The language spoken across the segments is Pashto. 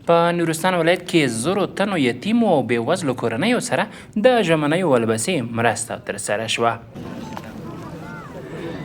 په نورستان ولایت کې زرو تنو یتیمو او بېوزلو کورنیو سره د ژمنیو ولبسې مرسته ترسره شوه.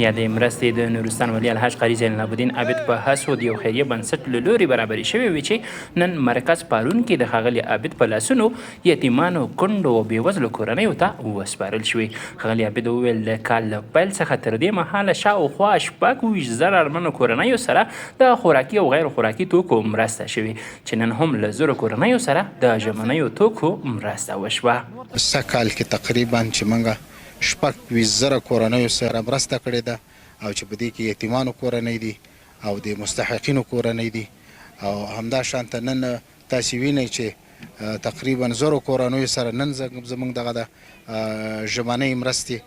یادې مرستې د نورستان والي الحاج قاري زین العابدین عابد په هڅو د یو خیریه بنسټ له لورې برابرې شوې وې چې نن مرکز پارون کې د ښاغلي عابد په لاسونو یتیمانو، کونډو او بېوزلو کورنیو ته وسپارل شوې. ښاغلي عابد وویل د کال له پیل څخه تر دې مهاله شاوخوا 26,000 اړمنو کورنیو سره د خوراکي او غیر خوراکي توکو مرسته شوې چې نن هم له زرو کورنیو سره د ژمنیو توکو مرسته وشوه. سږ کال کې تقریبا چې موږ 26,000 کورنیو سره مرسته کړې ده او چې په دې کې یتیمانو کورنۍ دي او د مستحقینو کورنۍ دي او همداشانته نن تاسې وینئ چې تقریبا زرو کورنیو سره نن زموږ دغه د ژمنۍ مرستې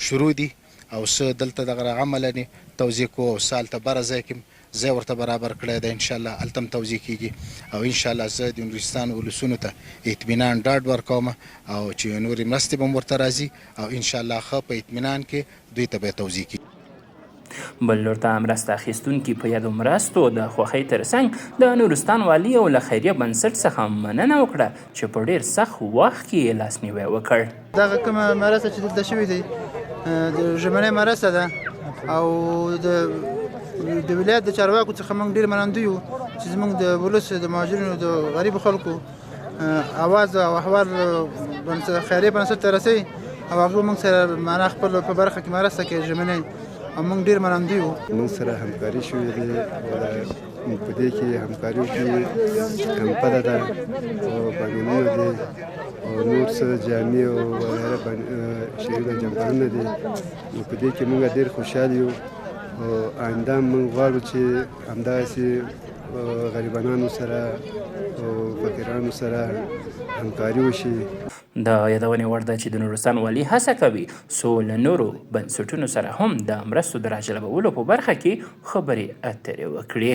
شروع دي او څه دلته دغه عملاً توزیع کوو او څه هلته بره ځای کې ځای ورته برابر کړی دی. انشاءالله هلته هم توزیع کیږي او انشاءالله زه د نورستان ولسونو ته اطمینان ډاډ ورکوم او چې نورې مرستې به هم ورته راځي او انشاءالله ښه په اطمینان کې دوی ته به توزیع کیږي. بل لور ته مرسته اخیستونکي په یادو مرستو د خوښۍ ترڅنګ د نورستان والي او له خیریه بنسټ څخه مننه وکړه چې په ډېر سخت وخت کې یې لاسنیوی وکړ. دغه کومه مرسته چې دلته شوې دی د ژمنۍ مرسته ده او د ولایت د چارواکو څخه موږ ډېر منندوی یو چې زموږ د ولس د مهاجرینو د غریبو خلکو اواز او احوال خیریه بنسټ ته رسوي او هغوی موږ سره معنا خپل په برخه کې مرسته کوي ژمنۍ او موږ ډېر منندوی یو. موږ سره همکاري شوې ده او په دې کې همکاریو کې کمپله ده او بانونونه دي او نور څه جامې او وغیره شیونه جمپرونه دي نو په دې کې موږ ډېر خوشحال یو او آینده موږ غواړو چې همداسې غریبانو سره او فقیرانو سره همکاري وشي. د یادونې وړ ده چې د نورستان والي هڅه کوي څو له نورو بنسټونو سره هم د مرستو د راجلبولو په برخه کې خبرې اترې وکړي.